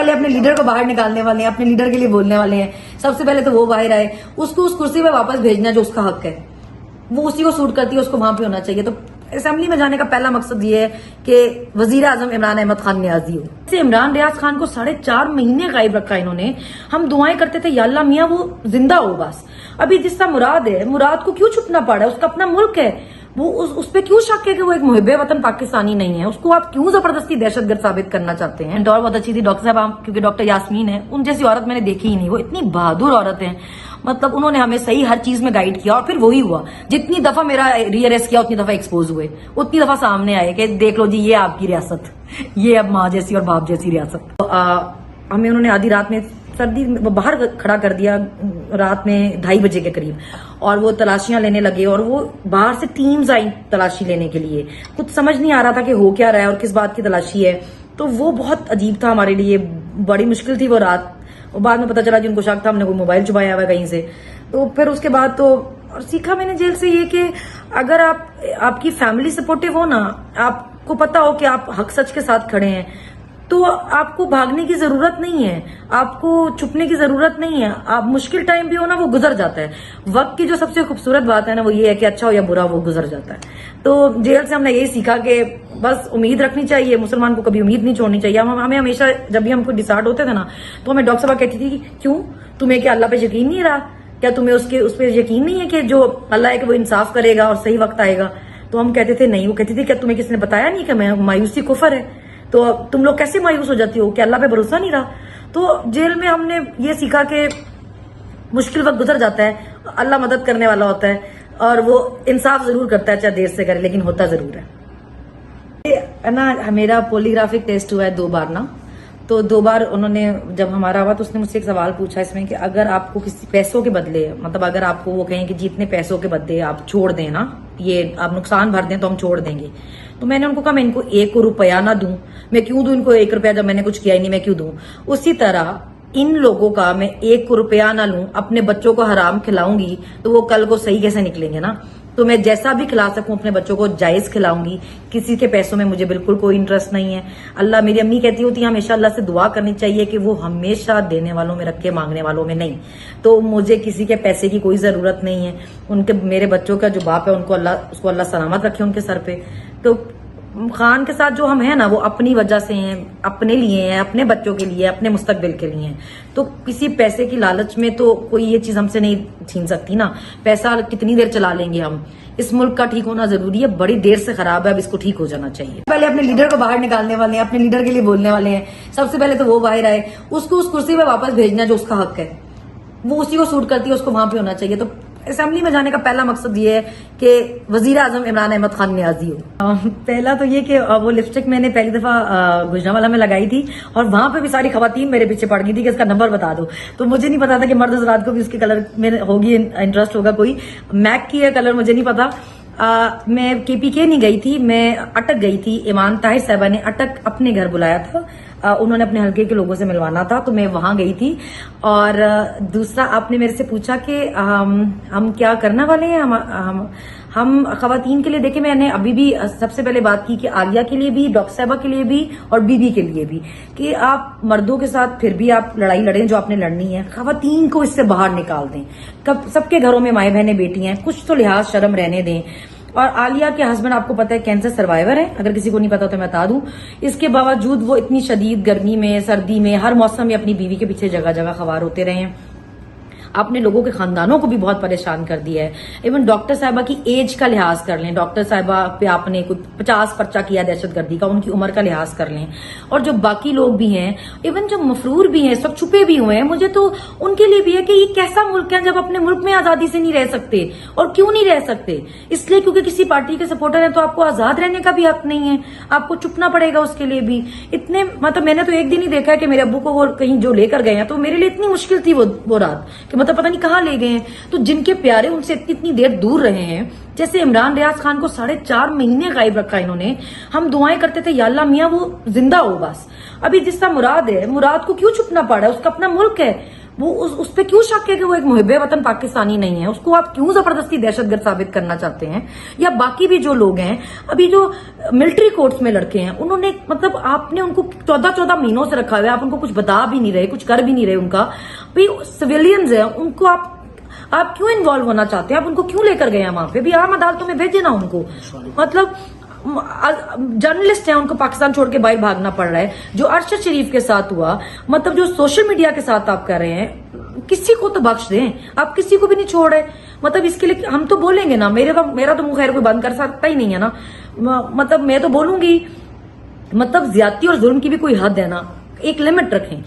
पहले अपने लीडर को बाहर निकालने वाले हैं, अपने लीडर के लिए बोलने वाले हैं। सबसे पहले तो वो बाहर आए, उसको उस कुर्सी पे वापस भेजना जो उसका हक है, वो उसी को सूट करती है, उसको वहां पे होना चाहिए। तो असेंबली में जाने का पहला मकसद ये है कि वजीर आजम इमरान अहमद खान न्याजी हो। जैसे इमरान रियाज खान को 4.5 महीने गायब रखा इन्होंने। हम दुआएं करते थे या अल्लाह मियां वो जिंदा हो बस। अभी जिसका मुराद है, मुराद को क्यों छुपना पड़ा है? उसका अपना मुल्क है, वो उस पे क्यों शक है कि वो एक मुहिब वतन पाकिस्तानी नहीं है? उसको आप क्यों जबरदस्ती दहशतगर्द साबित करना चाहते हैं? और बहुत अच्छी थी डॉक्टर साहब, क्योंकि डॉक्टर यास्मीन है, उन जैसी औरत मैंने देखी ही नहीं। वो इतनी बहादुर औरत है, मतलब उन्होंने हमें सही हर चीज में गाइड किया। और फिर वही हुआ, जितनी दफा मेरा रीअरेस्ट किया उतनी दफा एक्सपोज हुए, उतनी दफा सामने आए कि देख लो जी ये आपकी रियासत, ये अब माँ जैसी और बाप जैसी रियासत। तो हमें उन्होंने आधी रात में सर्दी में बाहर खड़ा कर दिया, रात में 2:30 बजे के करीब, और वो तलाशियां लेने लगे। और वो बाहर से टीम्स आई तलाशी लेने के लिए। कुछ समझ नहीं आ रहा था कि हो क्या रहा है और किस बात की तलाशी है। तो वो बहुत अजीब था हमारे लिए, बड़ी मुश्किल थी वो रात। और बाद में पता चला जी उनको शक था हमने कोई मोबाइल चुराया हुआ है कहीं से। तो फिर उसके बाद तो और सीखा मैंने जेल से ये कि अगर आपकी फैमिली सपोर्टिव हो ना, आपको पता हो कि आप हक सच के साथ खड़े हैं, तो आपको भागने की जरूरत नहीं है, आपको छुपने की जरूरत नहीं है। आप मुश्किल टाइम भी हो ना, वो गुजर जाता है। वक्त की जो सबसे खूबसूरत बात है ना, वो ये है कि अच्छा हो या बुरा वो गुजर जाता है। तो जेल से हमने यही सीखा कि बस उम्मीद रखनी चाहिए, मुसलमान को कभी उम्मीद नहीं छोड़नी चाहिए। हमें हमेशा जब भी हमको डिसाइड होते थे ना, तो हमें डॉक्टर साहब कहती थी कि क्यों तुम्हें क्या अल्लाह पे यकीन नहीं रहा? क्या तुम्हें उस पर यकीन नहीं है कि जो अल्लाह है कि वो इंसाफ करेगा और सही वक्त आएगा? तो हम कहते थे नहीं। वो कहती थी क्या तुम्हें किसी ने बताया नहीं कि मैं मायूसी कुफर है? तो तुम लोग कैसे मायूस हो जाती हो कि अल्लाह पे भरोसा नहीं रहा? तो जेल में हमने ये सीखा कि मुश्किल वक्त गुजर जाता है, अल्लाह मदद करने वाला होता है, और वो इंसाफ जरूर करता है, चाहे देर से करे, लेकिन होता जरूर है ना। मेरा पॉलीग्राफिक टेस्ट हुआ है 2 बार ना, तो 2 बार उन्होंने जब हमारा हुआ तो उसने मुझसे एक सवाल पूछा इसमें कि अगर आपको किसी पैसों के बदले, मतलब अगर आपको वो कहें कि जितने पैसों के बदले आप छोड़ दें ना, ये आप नुकसान भर दें तो हम छोड़ देंगे। तो मैंने उनको कहा मैं इनको 1 रुपया ना दूं, मैं क्यों दूं इनको 1 रुपया जब मैंने कुछ किया ही नहीं, मैं क्यों दूं? उसी तरह इन लोगों का मैं 1 रुपया ना लूं, अपने बच्चों को हराम खिलाऊंगी तो वो कल को सही कैसे निकलेंगे ना? तो मैं जैसा भी खिला सकूं अपने बच्चों को जायज खिलाऊंगी। किसी के पैसों में मुझे बिल्कुल कोई इंटरेस्ट नहीं है। अल्लाह, मेरी अम्मी कहती होती है हमेशा अल्लाह से दुआ करनी चाहिए कि वो हमेशा देने वालों में रखे, मांगने वालों में नहीं। तो मुझे किसी के पैसे की कोई जरूरत नहीं है। उनके, मेरे बच्चों का जो बाप है उनको अल्लाह सलामत रखे उनके सर पे। तो खान के साथ जो हम हैं ना, वो अपनी वजह से हैं, अपने लिए हैं, अपने बच्चों के लिए, अपने मुस्तकबिल के लिए हैं। तो किसी पैसे की लालच में तो कोई ये चीज हमसे नहीं छीन सकती ना। पैसा कितनी देर चला लेंगे हम? इस मुल्क का ठीक होना जरूरी है, बड़ी देर से खराब है, अब इसको ठीक हो जाना चाहिए। पहले अपने लीडर को बाहर निकालने वाले हैं, अपने लीडर के लिए बोलने वाले हैं। सबसे पहले तो वो बाहर आए, उसको उस कुर्सी पे वापस भेजना जो उसका हक है, वो उसी को सूट करती है, उसको वहां पे होना चाहिए। तो असेंबली में जाने का पहला मकसद ये है कि वजीर आजम इमरान अहमद खान न्याजी हो। पहला तो ये कि वो लिपस्टिक मैंने पहली दफा गुजरांवाला में लगाई थी, और वहां पे भी सारी खवातीन मेरे पीछे पड़ गई थी कि इसका नंबर बता दो। तो मुझे नहीं पता था कि मर्द हज़रात को भी उसके कलर में होगी इंटरेस्ट होगा कोई। मैक की है कलर, मुझे नहीं पता। मैं KPK नहीं गई थी, मैं अटक गई थी। ईमान ताहिर साहबा ने अटक अपने घर बुलाया था, उन्होंने अपने हल्के के लोगों से मिलवाना था, तो मैं वहां गई थी। और दूसरा, आपने मेरे से पूछा कि हम क्या करने वाले हैं। हम खवातीन के लिए, देखिए मैंने अभी भी सबसे पहले बात की कि आलिया के लिए भी, डॉक्टर साहबा के लिए भी और बीबी के लिए भी, कि आप मर्दों के साथ फिर भी आप लड़ाई लड़ें जो आपने लड़नी है, खवातीन को इससे बाहर निकाल दें। सबके घरों में माए बहनें बेटी हैं, कुछ तो लिहाज शर्म रहने दें। और आलिया के हस्बैंड आपको पता है कैंसर सर्वाइवर है, अगर किसी को नहीं पता तो मैं बता दूं। इसके बावजूद वो इतनी शदीद गर्मी में, सर्दी में, हर मौसम में अपनी बीवी के पीछे जगह जगह खवार होते रहे हैं। अपने लोगों के खानदानों को भी बहुत परेशान कर दिया है। इवन डॉक्टर साहिबा की एज का लिहाज कर लें, डॉक्टर साहिबा पे आपने कुछ 50 पर्चा किया दहशतगर्दी का, उनकी उम्र का लिहाज कर लें। और जो बाकी लोग भी हैं, इवन जो मफरूर भी हैं, सब छुपे भी हुए हैं, मुझे तो उनके लिए भी है कि ये कैसा मुल्क है जब अपने मुल्क में आजादी से नहीं रह सकते। और क्यों नहीं रह सकते? इसलिए क्योंकि किसी पार्टी के सपोर्टर हैं तो आपको आजाद रहने का भी हक नहीं है, आपको चुपना पड़ेगा उसके लिए भी। इतने, मतलब मैंने तो एक दिन ही देखा है कि मेरे अब्बू को वो कहीं जो लेकर गए हैं, तो मेरे लिए इतनी मुश्किल थी वो रात कि मतलब पता नहीं कहाँ ले गए हैं। तो जिनके प्यारे उनसे इतनी देर दूर रहे हैं, जैसे इमरान रियाज खान को 4.5 महीने गायब रखा इन्होंने। हम दुआएं करते थे या अल्लाह मियां वो जिंदा हो बस। अभी जिसका मुराद है, मुराद को क्यों छुपना पड़ा है? उसका अपना मुल्क है, वो उस पे क्यों शक है कि वो एक मुहिब्बे वतन पाकिस्तानी नहीं है? उसको आप क्यों जबरदस्ती दहशतगर्द साबित करना चाहते हैं? या बाकी भी जो लोग हैं, अभी जो मिलिट्री कोर्ट्स में लड़के हैं, उन्होंने मतलब आपने उनको 14-14 महीनों से रखा हुआ है, आप उनको कुछ बता भी नहीं रहे, कुछ कर भी नहीं रहे उनका। भाई सिविलियंस है, उनको आप क्यों इन्वॉल्व होना चाहते हैं? आप उनको क्यों लेकर गए हैं वहां पे? भी आम अदालतों में भेजे ना उनको। मतलब जर्नलिस्ट हैं, उनको पाकिस्तान छोड़ के बाहर भागना पड़ रहा है। जो अरशद शरीफ के साथ हुआ, मतलब जो सोशल मीडिया के साथ आप कर रहे हैं, किसी को तो बख्श दें, आप किसी को भी नहीं छोड़ रहे। मतलब इसके लिए हम तो बोलेंगे ना, मेरा तो मुंह खैर कोई बंद कर सकता ही नहीं है ना। मतलब मैं तो बोलूंगी, मतलब ज्यादती और जुल्म की भी कोई हद है ना, एक लिमिट रखें।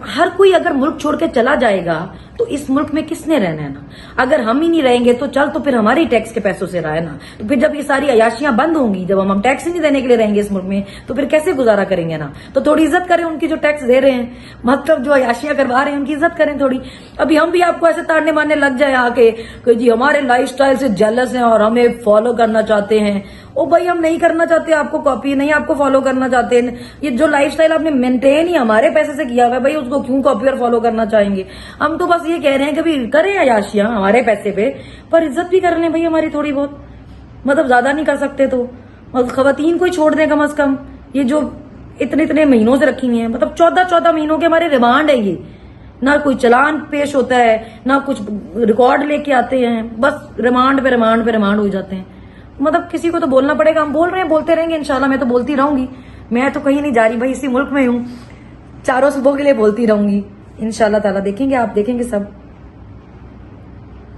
हर कोई अगर मुल्क छोड़ के चला जाएगा तो इस मुल्क में किसने रहना है ना? अगर हम ही नहीं रहेंगे तो चल, तो फिर हमारे ही टैक्स के पैसों से रहा है ना। तो फिर जब ये सारी अयाशियां बंद होंगी, जब हम टैक्स ही नहीं देने के लिए रहेंगे इस मुल्क में, तो फिर कैसे गुजारा करेंगे ना? तो थोड़ी इज्जत करें उनकी जो टैक्स दे रहे हैं, मतलब जो अयाशियां करवा रहे हैं उनकी इज्जत करें थोड़ी। अभी हम भी आपको ऐसे ताड़ने मारने लग जाए आके कि जी हमारे लाइफस्टाइल से जेलस हैं और हमें फॉलो करना चाहते हैं। ओ भाई, हम नहीं करना चाहते आपको कॉपी, नहीं आपको फॉलो करना चाहते हैं। ये जो लाइफस्टाइल आपने मेंटेन ही हमारे पैसे से किया हुआ है, भाई उसको क्यों कॉपी और फॉलो करना चाहेंगे? हम तो बस ये कह रहे हैं कि भाई करें अयाशियां हमारे पैसे पे, पर इज्जत भी कर लें भाई हमारी थोड़ी बहुत। मतलब ज्यादा नहीं कर सकते तो खवातीन को ही छोड़ दें कम से कम। ये जो इतने महीनों से रखी हुई है, मतलब 14-14 महीनों के हमारे रिमांड है ये। ना कोई चलान पेश होता है, ना कुछ रिकॉर्ड लेके आते हैं, बस रिमांड पे रिमांड पे रिमांड हो जाते हैं। मतलब किसी को तो बोलना पड़ेगा। हम बोल रहे हैं, बोलते रहेंगे इंशाल्लाह। मैं तो बोलती रहूंगी, मैं तो कहीं नहीं जा रही भाई, इसी मुल्क में हूँ, चारों सुबह के लिए बोलती रहूंगी इंशाल्लाह ताला। देखेंगे, आप देखेंगे सब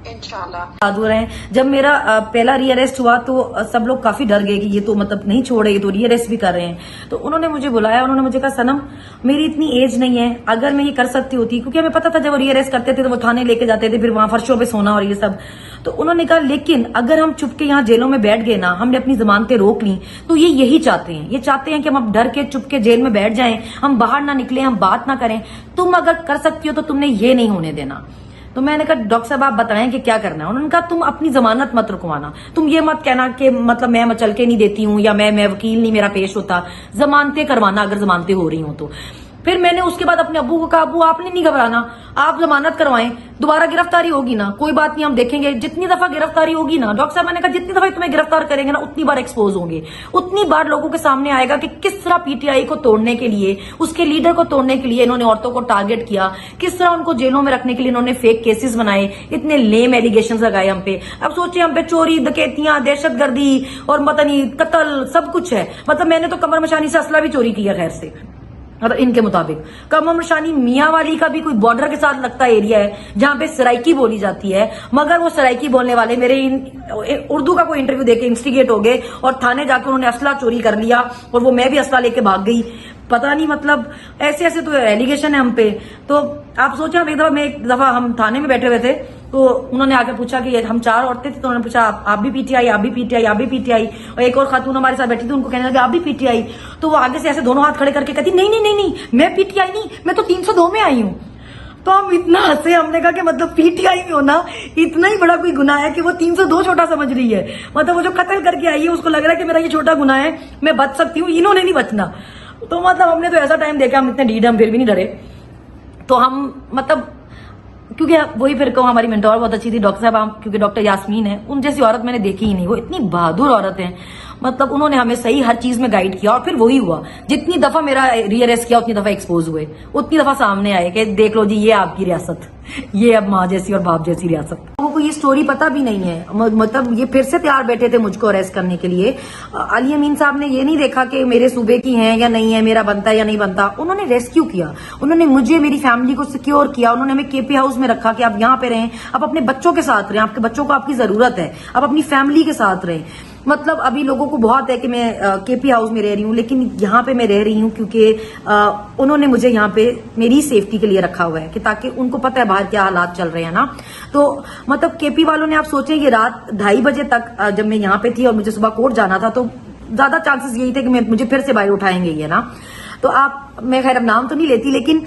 इंशाल्लाह। याद हो रहे हैं, जब मेरा पहला रीअरेस्ट हुआ तो सब लोग काफी डर गए कि ये तो मतलब नहीं छोड़े, ये तो रीअरेस्ट भी कर रहे हैं। तो उन्होंने मुझे बुलाया, उन्होंने मुझे कहा सनम मेरी इतनी एज नहीं है, अगर मैं ये कर सकती होती, क्योंकि हमें पता था जब वो रीअरेस्ट करते थे तो वो थाने लेके जाते थे, फिर वहां फर्शों पे सोना और ये सब। तो उन्होंने कहा लेकिन अगर हम चुप के यहाँ जेलों में बैठ गए ना, हमने अपनी जमानतें रोक ली, तो ये यही चाहते हैं, ये चाहते हैं कि हम अब डर के चुप के जेल में बैठ जाएं, हम बाहर ना निकले, हम बात ना करें। तुम अगर कर सकती हो तो तुमने ये नहीं होने देना। तो मैंने कहा डॉक्टर साहब आप बताएं कि क्या करना है? उन्होंने कहा तुम अपनी जमानत मत रुकवाना, तुम ये मत कहना कि मतलब मैं चल के नहीं देती हूँ या मैं वकील नहीं मेरा पेश होता, जमानतें करवाना अगर जमानतें हो रही हो तो। फिर मैंने उसके बाद अपने अब्बू को कहा अब्बू आपने नहीं घबराना, आप जमानत करवाएं, दोबारा गिरफ्तारी होगी ना कोई बात नहीं, हम देखेंगे जितनी दफा गिरफ्तारी होगी ना। डॉक्टर साहब मैंने कहा जितनी दफा तुम्हें गिरफ्तार करेंगे ना, उतनी बार एक्सपोज होंगे, उतनी बार लोगों के सामने आएगा कि किस तरह पीटीआई को तोड़ने के लिए, उसके लीडर को तोड़ने के लिए इन्होंने औरतों को टारगेट किया, किस तरह उनको जेलों में रखने के लिए इन्होंने फेक केसेस बनाए, इतने लेम एलिगेशन लगाए हम पे। अब सोचिए हम पे चोरी, डकैतियां, दहशतगर्दी और मतनी कत्ल सब कुछ है। मतलब मैंने तो कमर मशानी से असला भी चोरी किया खैर से, मतलब इनके मुताबिक। कमर शानी मियां वाली का भी कोई बॉर्डर के साथ लगता एरिया है जहां पे सराइकी बोली जाती है, मगर वो सराइकी बोलने वाले मेरे उर्दू का कोई इंटरव्यू देके इंस्टिगेट हो गए और थाने जाकर उन्होंने असला चोरी कर लिया और वो मैं भी असला लेके भाग गई। पता नहीं मतलब ऐसे ऐसे तो एलिगेशन है हम पे। तो आप सोचा एक दफा हम थाने में बैठे हुए थे तो उन्होंने आके पूछा कि हम 4 औरतें थी, तो उन्होंने पूछा आप भी पीटीआई, आप भी पीटीआई, आप भी पीटीआई, और एक और खातून हमारे साथ बैठी थी, उनको कहने लगे आप भी पीटीआई। तो वो आगे से ऐसे दोनों हाथ खड़े करके कहती नहीं नहीं नहीं नहीं मैं पीटीआई नहीं, मैं तो 302 में आई हूँ। तो हम इतना हंसे, हमने कहा कि मतलब पीटीआई में होना इतना ही बड़ा कोई गुनाह है कि वो 302 छोटा समझ रही है। मतलब वो जो कत्ल करके आई है उसको लग रहा है कि मेरा ये छोटा गुनाह है, मैं बच सकती हूँ, इन्होंने नहीं बचना। तो मतलब हमने तो ऐसा टाइम देखा, हम इतने ढीठ हम फिर भी नहीं डरे। तो हम मतलब क्योंकि वही फिर कहूँ हमारी मेंटोर बहुत अच्छी थी डॉक्टर साहब, क्योंकि डॉक्टर यास्मीन है, उन जैसी औरत मैंने देखी ही नहीं, वो इतनी बहादुर औरत है। मतलब उन्होंने हमें सही हर चीज में गाइड किया और फिर वही हुआ, जितनी दफा मेरा रीअरेस्ट किया उतनी दफा एक्सपोज हुए, उतनी दफा सामने आए कि देख लो जी ये आपकी रियासत, ये अब माँ जैसी और बाप जैसी रियासत। लोगों को ये स्टोरी पता भी नहीं है, मतलब ये फिर से तैयार बैठे थे मुझको अरेस्ट करने के लिए। अली अमीन साहब ने ये नहीं देखा कि मेरे सूबे की हैं या नहीं है, मेरा बनता है या नहीं बनता, उन्होंने रेस्क्यू किया, उन्होंने मुझे मेरी फैमिली को सिक्योर किया, उन्होंने हमें केपी हाउस में रखा कि आप यहाँ पे रहें, आप अपने बच्चों के साथ रहें, आपके बच्चों को आपकी जरूरत है, आप अपनी फैमिली के साथ रहें। मतलब अभी लोगों को बहुत है कि मैं केपी हाउस में रह रही हूँ, लेकिन यहाँ पे मैं रह रही हूँ क्योंकि उन्होंने मुझे यहाँ पे मेरी सेफ्टी के लिए रखा हुआ है, कि ताकि उनको पता है बाहर क्या हालात चल रहे हैं ना। तो मतलब केपी वालों ने, आप सोचें ये रात 2:30 बजे तक जब मैं यहाँ पे थी और मुझे सुबह कोर्ट जाना था, तो ज्यादा चांसेस यही थे कि मुझे फिर से बाहर उठाएंगे ये ना। तो आप, मैं खैर अब नाम तो नहीं लेती, लेकिन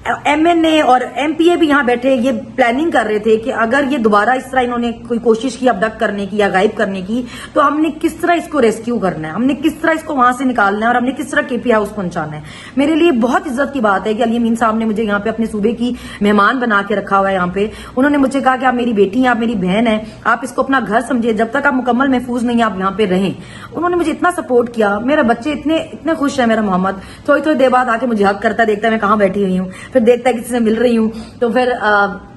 MNA اور MPA بھی یہاں بیٹھے یہ پلاننگ کر رہے تھے کہ اگر یہ دوبارہ اس طرح انہوں نے کوئی کوشش کی ابڈکٹ کرنے کی یا غائب کرنے کی تو ہم نے کس طرح اس کو ریسکیو کرنا ہے, ہم نے کس طرح اس کو وہاں سے نکالنا ہے اور ہم نے کس طرح KP ہاؤس پہنچانا ہے. میرے لیے بہت عزت کی بات ہے کہ علی امین صاحب نے مجھے یہاں پہ اپنے صوبے کی مہمان بنا کے رکھا ہوا ہے. یہاں پہ انہوں نے مجھے کہا کہ آپ میری بیٹی ہیں, آپ میری بہن ہیں, آپ اس کو اپنا گھر سمجھے, جب تک آپ مکمل محفوظ نہیں آپ یہاں پہ رہیں. انہوں نے مجھے اتنا سپورٹ کیا, میرے بچے اتنے خوش ہیں. میرا محمد تھوڑی دیر بعد آ کے مجھے حق کرتا ہے, دیکھتا ہے میں کہاں بیٹھی ہوئی ہوں, پھر دیکھتا ہے کسی سے مل رہی ہوں تو پھر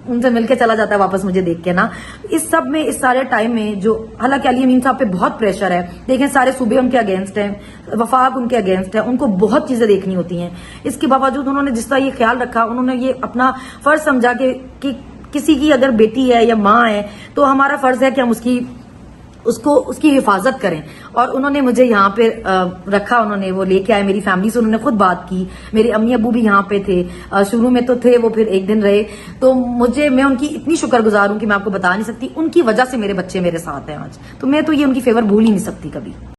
ان سے مل کے چلا جاتا ہے واپس مجھے دیکھ کے نا. اس سب میں اس سارے ٹائم میں جو حالانکہ علی امین صاحب پہ بہت پریشر ہے, دیکھیں سارے صوبے ان کے اگینسٹ ہیں, وفاق ان کے اگینسٹ ہے, ان کو بہت چیزیں دیکھنی ہوتی ہیں. اس کے باوجود انہوں نے جس طرح یہ خیال رکھا, انہوں نے یہ اپنا فرض سمجھا کہ کسی کی اگر بیٹی ہے یا ماں ہے تو ہمارا فرض ہے کہ ہم اس کی حفاظت کریں. اور انہوں نے مجھے یہاں پہ رکھا, انہوں نے وہ لے کے آئے, میری فیملی سے انہوں نے خود بات کی. میرے امی ابو بھی یہاں پہ تھے, شروع میں تو تھے, وہ پھر ایک دن رہے. تو میں ان کی اتنی شکر گزار ہوں کہ میں آپ کو بتا نہیں سکتی. ان کی وجہ سے میرے بچے میرے ساتھ ہیں آج, تو میں تو یہ ان کی فیور بھول ہی نہیں سکتی کبھی.